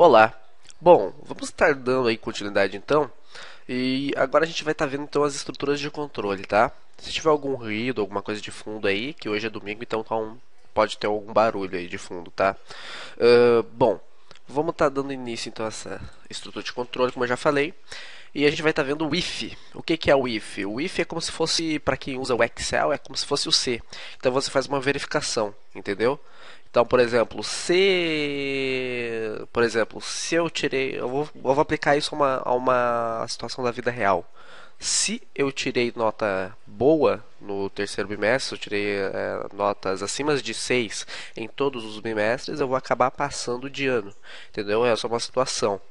Olá. Bom, vamos estar dando aí continuidade então. E agora a gente vai estar vendo então as estruturas de controle, tá? Se tiver algum ruído, alguma coisa de fundo aí, que hoje é domingo, então pode ter algum barulho aí de fundo, tá? Bom, vamos estar dando início então a essa estrutura de controle, como eu já falei. E a gente vai estar vendo o if. O que que é o if? O if é como se fosse, para quem usa o Excel, é como se fosse o C. Então você faz uma verificação, entendeu? Então, por exemplo, se eu tirei, eu vou aplicar isso a uma situação da vida real. Se eu tirei nota boa no terceiro bimestre, se eu tirei notas acima de 6 em todos os bimestres, eu vou acabar passando de ano, entendeu? Essa é uma situação.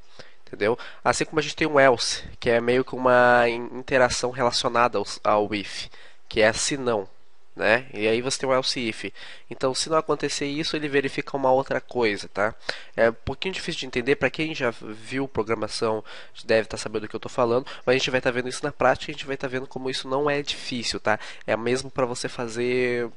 Entendeu? Assim como a gente tem um else, que é meio que uma interação relacionada ao if, que é se não, né? E aí você tem o else if. Então, se não acontecer isso, ele verifica uma outra coisa, tá? É um pouquinho difícil de entender para quem já viu programação, deve estar sabendo do que eu estou falando, mas a gente vai estar vendo isso na prática, a gente vai estar vendo como isso não é difícil, tá? É mesmo para você fazer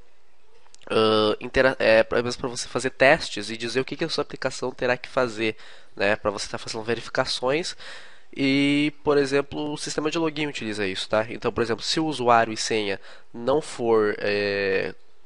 mesmo para você fazer testes e dizer o que a sua aplicação terá que fazer, né? Para você estar fazendo verificações e, por exemplo, o sistema de login utiliza isso, tá? Então, por exemplo, se o usuário e senha não for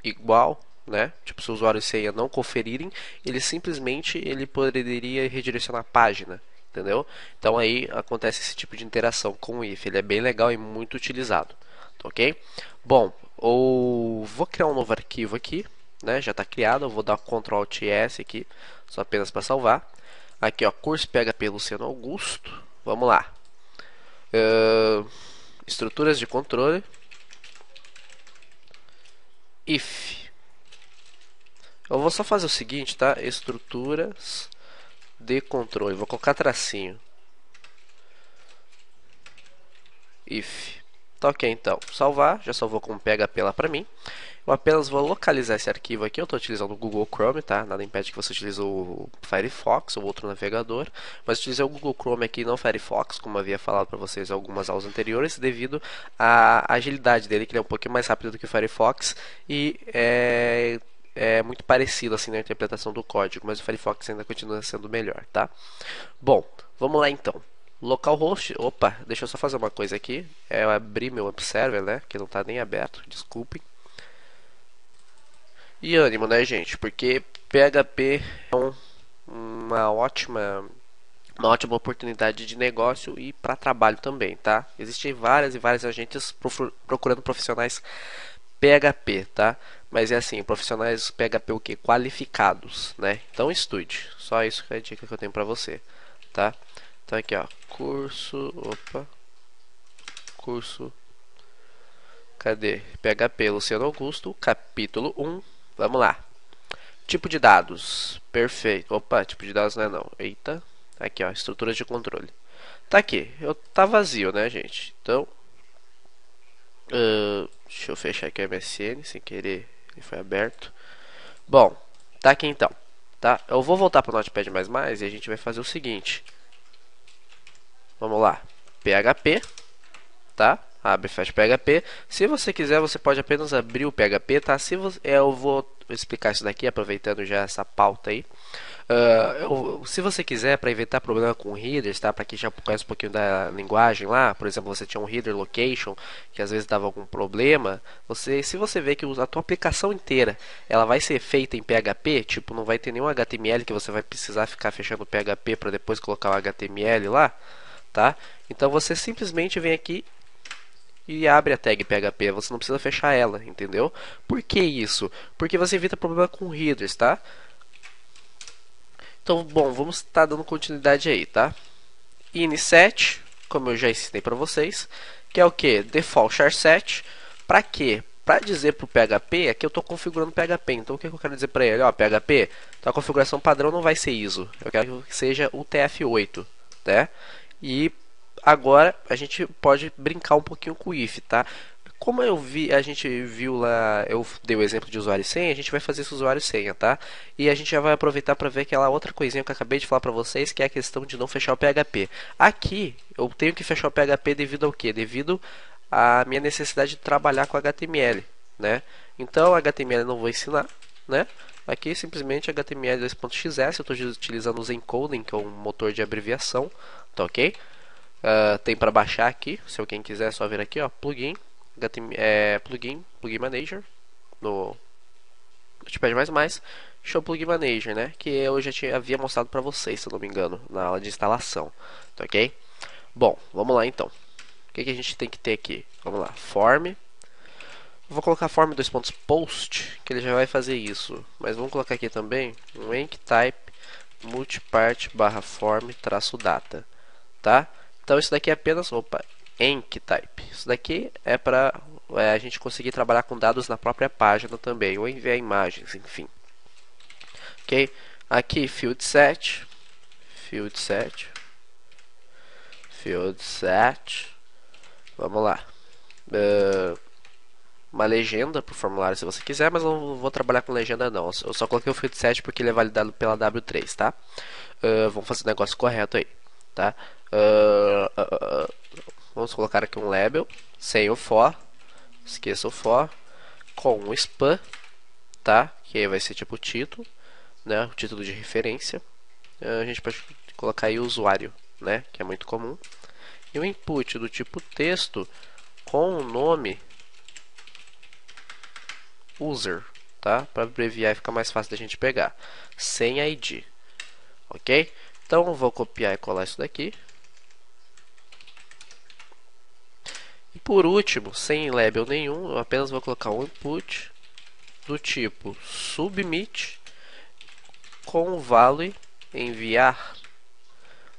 igual, né? Tipo, se o usuário e senha não conferirem, ele poderia redirecionar a página, entendeu? Então aí acontece esse tipo de interação com o if. Ele é bem legal e muito utilizado, tá ok? Bom, ou vou criar um novo arquivo aqui, né? Já está criado. Eu vou dar Ctrl Alt S aqui, só apenas para salvar. Aqui, ó, curso PHP Luciano Augusto. Vamos lá. Estruturas de controle. If. Eu vou só fazer o seguinte, tá? Estruturas de controle. Vou colocar tracinho. If. Tá ok, então. Salvar. Já salvou como PHP lá pra mim. Eu apenas vou localizar esse arquivo aqui. Eu estou utilizando o Google Chrome, tá? Nada impede que você utilize o Firefox ou outro navegador. Mas utilizei o Google Chrome aqui e não o Firefox, como havia falado para vocês em algumas aulas anteriores, devido à agilidade dele, que ele é um pouquinho mais rápido do que o Firefox e é muito parecido assim na interpretação do código, mas o Firefox ainda continua sendo melhor, tá? Bom, vamos lá então. Localhost, opa, deixa eu só fazer uma coisa aqui. Eu abri meu web server, né? Que não está nem aberto, desculpem. E ânimo, né, gente? Porque PHP é uma ótima oportunidade de negócio e para trabalho também, tá? Existem várias e várias agências procurando profissionais PHP, tá? Mas é assim, profissionais PHP o quê? Qualificados, né? Então estude. Só isso que é a dica que eu tenho para você, tá? Então aqui, ó, curso, cadê? PHP Luciano Augusto, capítulo 1. Vamos lá. Tipo de dados. Perfeito. Opa, tipo de dados não é não. Eita. Aqui, ó. Estruturas de controle. Tá aqui. Tá vazio, né, gente? Então. Deixa eu fechar aqui o MSN. Sem querer. Ele foi aberto. Bom. Tá aqui então. Tá? Eu vou voltar para o Notepad++ e a gente vai fazer o seguinte. Vamos lá. PHP. Tá? Abre e fecha PHP. Se você quiser, você pode apenas abrir o PHP, tá? Eu vou explicar isso daqui, aproveitando já essa pauta aí. Se você quiser, para evitar problema com headers, tá? Para quem já conhece um pouquinho da linguagem lá, por exemplo, você tinha um header location que às vezes dava algum problema, se você vê que a tua aplicação inteira ela vai ser feita em PHP, tipo, não vai ter nenhum HTML que você vai precisar ficar fechando o PHP para depois colocar o HTML lá, tá? Então você simplesmente vem aqui e abre a tag PHP, você não precisa fechar ela, entendeu? Por que isso? Porque você evita problema com headers, tá? Então, bom, vamos estar dando continuidade aí, tá? Inset, como eu já ensinei para vocês, que é o que? Default char set. Para quê? Para dizer para o PHP, aqui eu estou configurando o PHP, então o que eu quero dizer para ele? Ó, PHP, então a configuração padrão não vai ser ISO, eu quero que seja UTF-8, né? E agora a gente pode brincar um pouquinho com o if, tá? Como a gente viu lá, eu dei o exemplo de usuário e senha, a gente vai fazer esse usuário e senha, tá? E a gente já vai aproveitar para ver aquela outra coisinha que eu acabei de falar para vocês, que é a questão de não fechar o PHP. Aqui, eu tenho que fechar o PHP devido ao quê? Devido à minha necessidade de trabalhar com HTML, né? Então, HTML eu não vou ensinar, né? Aqui simplesmente HTML 2.xs, eu estou utilizando o Zencoding, que é um motor de abreviação, tá ok? Tem para baixar aqui, se alguém quiser é só vir aqui, ó, plugin, plugin Manager, no Notepad++, Show Plugin Manager, né? Que eu já havia mostrado para vocês, se eu não me engano, na aula de instalação, tá ok? Bom, vamos lá então. O que a gente tem que ter aqui? Vamos lá, form. Vou colocar form post, que ele já vai fazer isso. Mas vamos colocar aqui também um enctype multipart barra form traço data, tá? Então isso daqui é apenas, enctype. Isso daqui é para a gente conseguir trabalhar com dados na própria página também, ou enviar imagens, enfim. Ok? Aqui field set, vamos lá. Uma legenda para o formulário se você quiser, mas não vou trabalhar com legenda não. Eu só coloquei o field set porque ele é validado pela W3, tá? Vamos fazer o negócio correto aí, tá? Vamos colocar aqui um label sem o for, esqueça o for, com um span, tá? Que aí vai ser tipo o título, né? O título de referência. A gente pode colocar aí o usuário, né? Que é muito comum. E o input do tipo texto com o nome user, tá? Para abreviar e ficar mais fácil da gente pegar, sem ID, ok? Então eu vou copiar e colar isso daqui. E por último, sem label nenhum, eu apenas vou colocar um input do tipo submit com o value enviar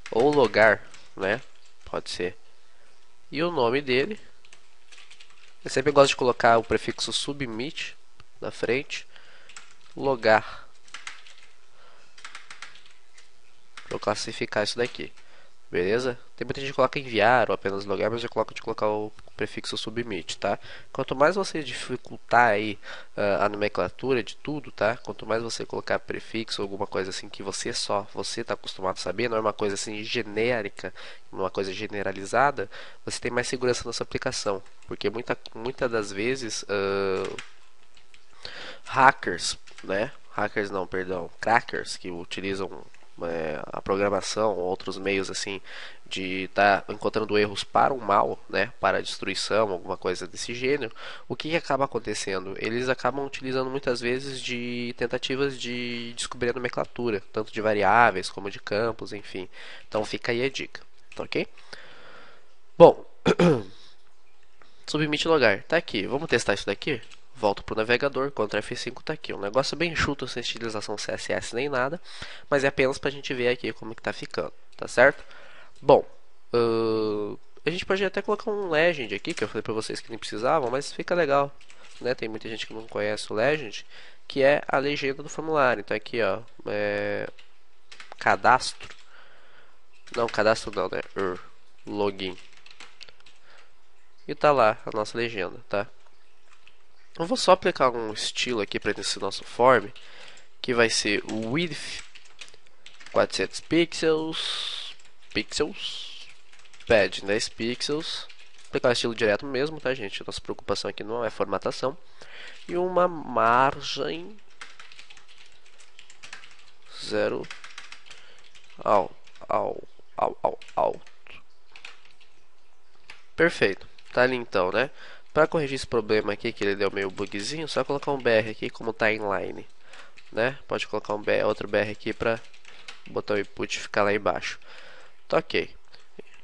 ou logar, né? Pode ser. E o nome dele. Eu sempre gosto de colocar o prefixo submit na frente, logar, para eu classificar isso daqui, beleza? Tem muita gente que coloca enviar ou apenas logar, mas eu coloco de colocar o prefixo submit, tá? Quanto mais você dificultar aí a nomenclatura de tudo, tá? Quanto mais você colocar prefixo ou alguma coisa assim que você está acostumado a saber, não é uma coisa assim genérica, uma coisa generalizada, você tem mais segurança na sua aplicação, porque muita das vezes hackers, né? Hackers não, perdão, crackers que utilizam a programação ou outros meios assim de estar encontrando erros para o mal, né? Para a destruição, alguma coisa desse gênero. O que acaba acontecendo? Eles acabam utilizando muitas vezes de tentativas de descobrir a nomenclatura, tanto de variáveis como de campos, enfim. Então fica aí a dica, tá ok? Bom, submit logar, tá aqui. Vamos testar isso daqui? Volto para o navegador, Ctrl F5 está aqui. Um negócio bem enxuto, sem estilização CSS nem nada, mas é apenas para a gente ver aqui como que está ficando, tá certo? Bom, a gente pode até colocar um legend aqui, que eu falei para vocês que nem precisavam, mas fica legal, né? Tem muita gente que não conhece o legend, que é a legenda do formulário. Então aqui, ó, cadastro, não, né? Login. E tá lá a nossa legenda, tá? Eu vou só aplicar um estilo aqui para esse nosso form, que vai ser width 400 pixels, pad 10 pixels. Vou aplicar o estilo direto mesmo, tá, gente? Nossa preocupação aqui não é formatação. E uma margem 0 alto. Perfeito. Tá ali então, né? Para corrigir esse problema aqui, que ele deu meio bugzinho, só colocar um BR aqui como timeline, né? Pode colocar um BR, outro BR aqui para botar o input ficar lá embaixo. Tá ok.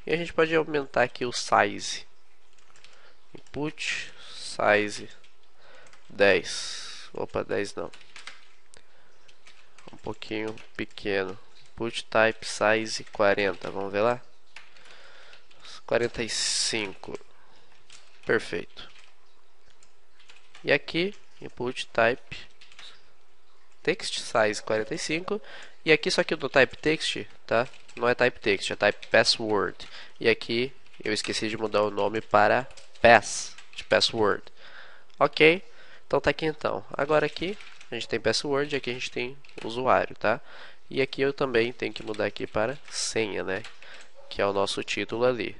E a gente pode aumentar aqui o size. Input size 10. Opa, 10 não. Um pouquinho pequeno. Input type size 40. Vamos ver lá? 45. Perfeito. E aqui, input type text size 45. E aqui, só que do type text, tá? Não é type text, é type password. E aqui eu esqueci de mudar o nome para pass, de password. Ok? Então tá aqui então. Agora aqui a gente tem password e aqui a gente tem usuário, tá? E aqui eu também tenho que mudar aqui para senha, né? Que é o nosso título ali,